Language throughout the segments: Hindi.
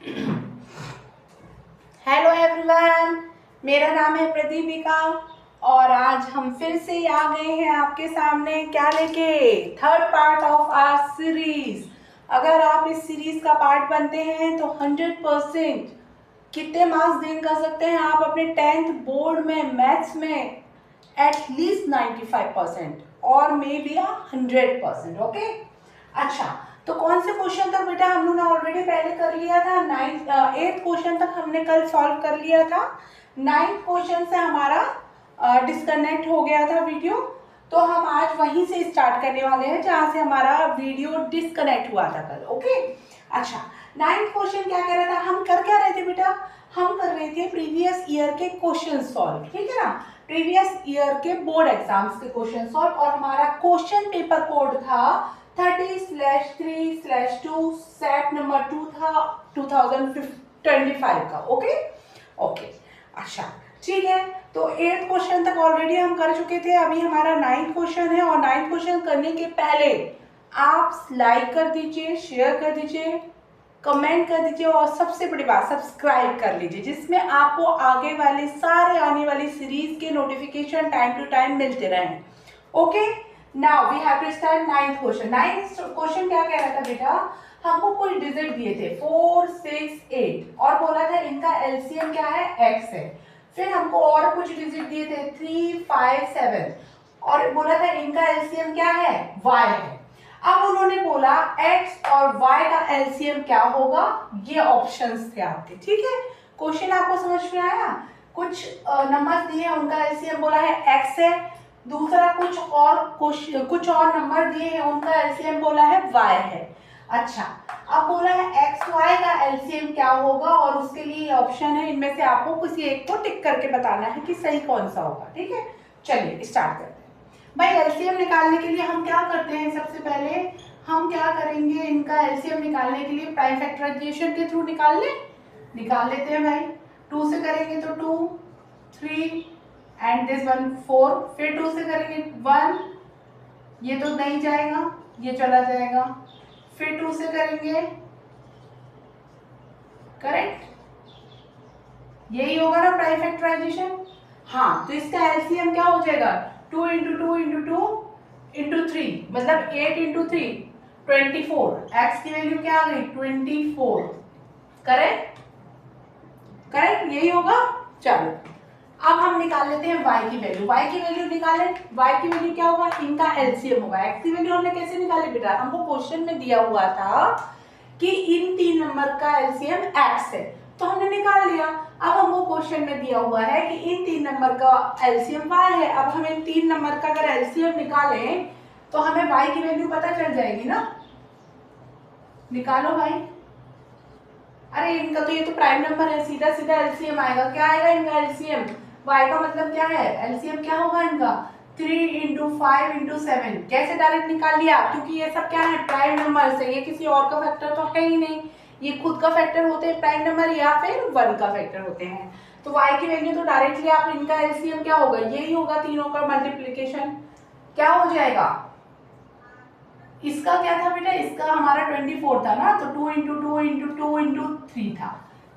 हेलो एवरीवन, मेरा नाम है प्रदीपिका और आज हम फिर से आ गए हैं आपके सामने क्या लेके, third part of our series. अगर आप इस सीरीज का पार्ट बनते हैं तो 100% कितने मार्क्स गेन कर सकते हैं आप अपने 10th बोर्ड में मैथ्स में, एटलीस्ट 95% और मे बी 100%। ओके, अच्छा तो कौन से क्वेश्चन तक बेटा हम लोग ने ऑलरेडी पहले कर लिया था। 8th क्वेश्चन तक हमने कल सॉल्व कर लिया था। 9th क्वेश्चन से हमारा डिस्कनेक्ट हो गया था वीडियो, तो हम आज वहीं से स्टार्ट करने वाले हैं जहां से हमारा वीडियो डिस्कनेक्ट हुआ था कल। ओके, अच्छा 9th क्वेश्चन क्या कह रहा था, हम कर क्या रहे थे बेटा, हम कर रहे थे प्रीवियस ईयर के क्वेश्चन सॉल्व, ठीक है ना, प्रीवियस ईयर के बोर्ड एग्जाम्स के क्वेश्चन सॉल्व। और हमारा क्वेश्चन पेपर कोड था 30/3/2 सेट नंबर 2 था 2025 का। ओके ओके, अच्छा ठीक है, तो 8th क्वेश्चन तक ऑलरेडी हम कर चुके थे। अभी हमारा 9th क्वेश्चन है और 9th क्वेश्चन करने के पहले आप लाइक कर दीजिए, शेयर कर दीजिए, कमेंट कर दीजिए और सबसे बड़ी बात सब्सक्राइब कर लीजिए, जिसमें आपको आगे वाले सारे आने वाली सीरीज के नोटिफिकेशन टाइम टू टाइम मिलते रहें। Okay, now we have to start 9th question. 9th question क्या कह रहा था बेटा, हमको कुछ डिजिट दिए थे 4, 6, 8 और बोला था इनका एलसीएम क्या है, x है। फिर हमको और कुछ डिजिट दिए थे 3, 5, 7 और बोला था इनका एलसीएम क्या है, y है। अब उन्होंने बोला x और y का एलसीएम क्या होगा, ये ऑप्शंस थे आपके, ठीक है। क्वेश्चन आपको समझ में आया, कुछ नंबर्स दिए हैं उनका एलसीएम बोला है x है, दूसरा कुछ और नंबर दिए हैं उनका एलसीएम बोला है y है। अच्छा, अब बोला है x y का एलसीएम क्या होगा और उसके लिए ऑप्शन है, इनमें से आपको किसी एक को टिक करके बताना है कि सही कौन सा होगा, ठीक है। चलिए स्टार्ट करते हैं। भाई एलसीएम निकालने के लिए हम क्या करते हैं, सबसे पहले हम क्या करेंगे, इनका एलसीएम निकालने के लिए प्राइम फैक्टराइजेशन के थ्रू निकाल लेते हैं भाई। 2 से करेंगे तो 2, 3 एंड दिस वन 4, फिर 2 से करेंगे 1, ये तो नहीं जाएगा, ये चला जाएगा, फिर 2 से करेंगे, करेक्ट, यही होगा ना प्राइम फैक्टराइजेशन। हाँ, तो इसका एलसीएम क्या हो जाएगा, 2 × 2 × 2 × 3 मतलब 8 × 3 24। एक्स की वैल्यू क्या आ गई 24, करेक्ट करेक्ट, यही होगा। चलो अब हम निकाल लेते हैं y की वैल्यू। y की वैल्यू निकालें, y की वैल्यू क्या होगा, इनका एलसीएम होगा। x की वैल्यू हमने कैसे निकाली बेटा, हमको क्वेश्चन में दिया हुआ था कि इन 3 नंबर का एलसीएम x है, तो हमने निकाल लिया। अब हमको क्वेश्चन में दिया हुआ है कि इन 3 नंबर का एलसीएम y है। अब हम इन 3 नंबर का अगर एलसीएम निकालें तो हमें y की वैल्यू पता चल जाएगी ना, निकालो भाई। अरे इनका तो ये तो प्राइम नंबर है, सीधा सीधा एलसीएम आएगा, क्या आएगा इनका एलसीएम, y का मतलब क्या है, एलसीएम क्या होगा इनका 3 × 5 × 7। कैसे डायरेक्ट निकाल लिया, क्योंकि ये सब क्या है प्राइम नंबर से, ये किसी और का फैक्टर तो है ही नहीं, ये खुद का फैक्टर होते हैं प्राइम नंबर या फिर 1 का फैक्टर होते हैं। तो y की वैल्यू तो डायरेक्टली आप इनका एलसीएम क्या होगा, यही होगा, तीनों का मल्टीप्लीकेशन क्या हो जाएगा। इसका क्या था बेटा, इसका हमारा 24 था ना, तो 2 × 2 × 2 × 3 था,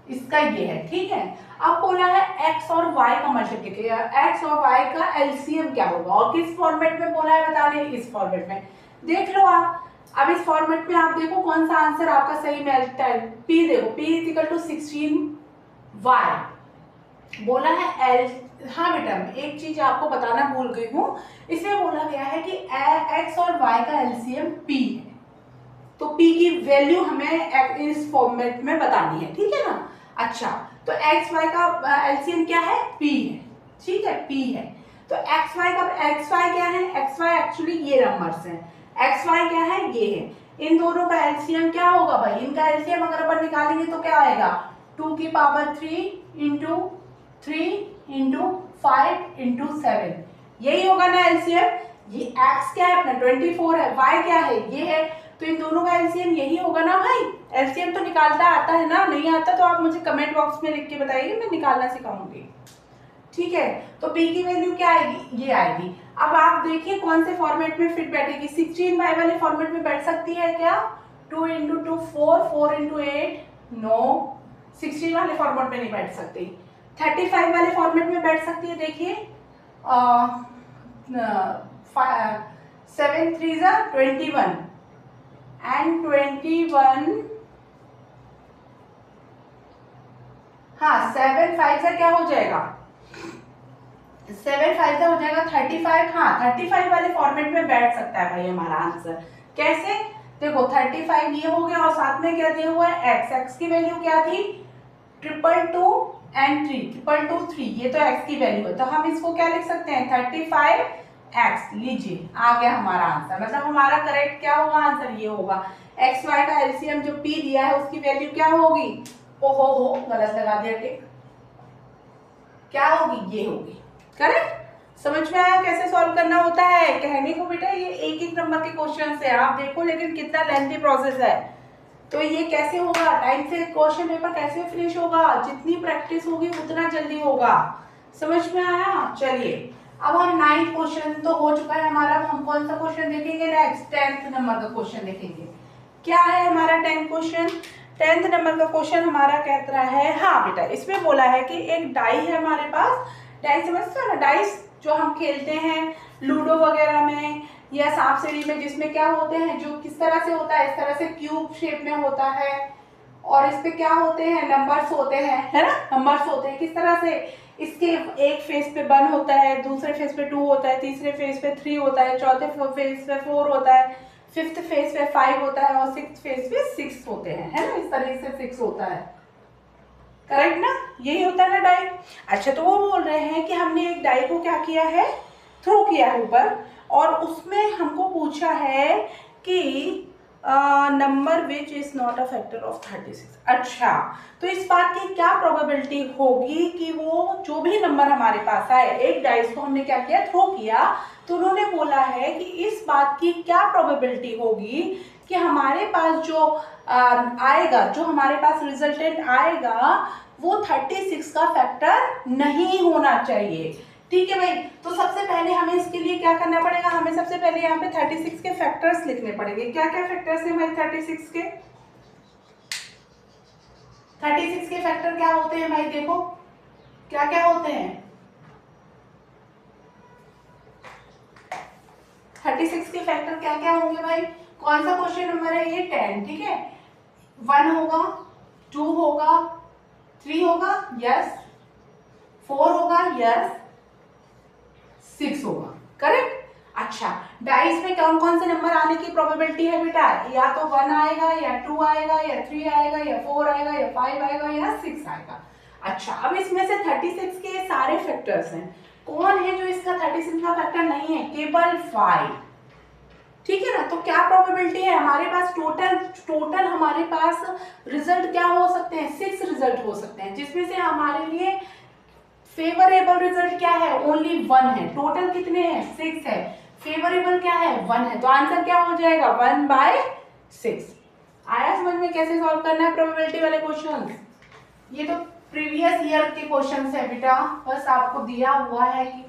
इसका ये है, ठीक है। अब बोला है x और y का मल्टीप्लिकेशन, x और y का एलसीएम क्या होगा और किस फॉर्मेट में बोला है बताने, इस फॉर्मेट में। देख लो आप, अब इस फॉर्मेट में आप देखो कौन सा आंसर आपका सही मिलता है। p देखो, p = 16y बोला है एल। हाँ बेटा, एक चीज आपको बताना भूल गई हूँ, इसमें बोला गया है कि x और y का एलसीएम p है, तो p की वैल्यू हमें इस फॉर्मेट में बतानी है, ठीक है ना। अच्छा, तो x y का एलसीएम क्या है, p है, ठीक है, p है। तो x y क्या है, x y एक्चुअली ये नंबर्स हैं, x y क्या है, ये है। इन दोनों का एलसीएम क्या होगा भाई, इनका एलसीएम अगर अपन निकालेंगे तो क्या आएगा, 2 की पावर 3 × 3 × 5 × 7, यही होगा ना एलसीएम। ये x क्या है अपना 24 है, y क्या है ये है, तो इन दोनों का एलसीएम यही होगा ना भाई। एलसीएम तो निकालता आता है ना, नहीं आता तो आप मुझे कमेंट बॉक्स में लिख के बताइए, मैं निकालना सिखाऊंगी, ठीक है। तो p की वैल्यू क्या आएगी, ये आएगी। अब आप देखिए कौन से फॉर्मेट में फिट बैठेगी, 16y वाले फॉर्मेट में बैठ सकती है क्या, 2 × 2 4, 4 × 8 नो, 16 वाले फॉर्मेट में नहीं बैठ सकती, 35 वाले फॉर्मेट में बैठ सकती है। देखिए 7 3 21 एंड 21, हाँ 7 5 क्या हो जाएगा, 7 5 हो जाएगा 35। हाँ 35 वाले फॉर्मेट में बैठ सकता है भाई हमारा आंसर। कैसे, देखो 35 ये हो गया और साथ में क्या दिया हुआ है x, x की वैल्यू क्या थी 222 एंड 3, 222 3, ये तो x की वैल्यू है, तो हम इसको क्या लिख सकते हैं 35x। लीजिए आ गया हमारा आंसर, मतलब हमारा करेक्ट क्या होगा आंसर ये होगा। x y का एलसीएम जो p दिया है उसकी वैल्यू क्या होगी, ओहो हो गलत लगा दिया टिक, क्या होगी ये होगी करेक्ट। समझ में आया कैसे सॉल्व करना होता है। कहने को बेटा ये एक एक नंबर के क्वेश्चन है, आप देखो लेकिन कितना लेंथी प्रोसेस है। तो ये कैसे होगा, टाइम से क्वेश्चन पेपर कैसे फिनिश होगा, जितनी प्रैक्टिस होगी उतना जल्दी होगा। समझ में आया। चलिए अब हम 9th क्वेश्चन तो हो चुका है हमारा, अब हम कौन सा क्वेश्चन देखेंगे नेक्स्ट, 10th नंबर का क्वेश्चन देखेंगे। क्या है हमारा 10th क्वेश्चन, 10th नंबर का क्वेश्चन हमारा कहता है, हाँ बेटा इसमें बोला है कि एक डाई है हमारे पास, डाई समझते हो ना, डाइस जो हम खेलते हैं लूडो वगैरह में या सांप सीढ़ी में, जिसमें क्या होते हैं, जो किस तरह से होता है, इस तरह से क्यूब शेप में होता है और इस पे क्या होते हैं नंबर्स होते हैं, है ना, नंबर्स होते हैं किस तरह से, इसके एक फेस पे 1 होता है, दूसरे फेस पे 2 होता है, तीसरे फेस पे 3 होता है, चौथे फेस पे 4 होता है, 5th फेस पे 5 होता है और 6th फेस पे 6 होते हैं, है ना, इस तरीके से 6 होता है, करेक्ट ना, यही होता है ना डाई। अच्छा तो वो बोल रहे हैं कि हमने एक डाई को क्या किया है, थ्रो किया है ऊपर, और उसमें हमको पूछा है कि number which is not a factor of 36। अच्छा तो इस बात की क्या प्रोबेबिलिटी होगी कि वो जो भी नंबर हमारे पास आए, एक डाइस को हमने क्या किया थ्रो किया, तो उन्होंने बोला है कि इस बात की क्या प्रोबेबिलिटी होगी कि हमारे पास जो आएगा, जो हमारे पास रिजल्टेंट आएगा वो 36 का फैक्टर नहीं होना चाहिए। ठीक है भाई, तो सबसे पहले हमें इसके लिए क्या करना पड़ेगा, हमें सबसे पहले यहाँ पे 36 के फैक्टर्स लिखने पड़ेंगे। क्या क्या फैक्टर्स हैं भाई 36 के, 36 के फैक्टर क्या होते हैं भाई, देखो क्या क्या होते हैं 36 के फैक्टर क्या क्या होंगे भाई। कौन सा क्वेश्चन नंबर है ये 10, ठीक है, 1 होगा, 2 होगा, 3 होगा, यस, 4 होगा, यस, 6 होगा, करेक्ट। अच्छा डाइस में कौन कौन से नंबर आने की प्रोबेबिलिटी है बेटा, या तो 1 आएगा या 2 आएगा या 3 आएगा या 4 आएगा या 5 आएगा या 6 आएगा। अच्छा अब इसमें से 36 के सारे फैक्टर्स हैं, कौन है जो इसका 36 का फैक्टर नहीं है, केवल 5, ठीक है ना। तो क्या प्रोबेबिलिटी है हमारे पास, टोटल हमारे पास रिजल्ट क्या हो सकते हैं, 6 रिजल्ट हो सकते हैं, जिसमें से हमारे लिए फेवरेबल रिजल्ट क्या है, ओनली 1 है। टोटल कितने हैं 6 है, फेवरेबल क्या है 1 है, तो आंसर क्या हो जाएगा 1/6। आया समझ में कैसे सॉल्व करना है प्रोबेबिलिटी वाले क्वेश्चन। ये तो प्रीवियस ईयर के क्वेश्चन है बेटा, बस आपको दिया हुआ है कि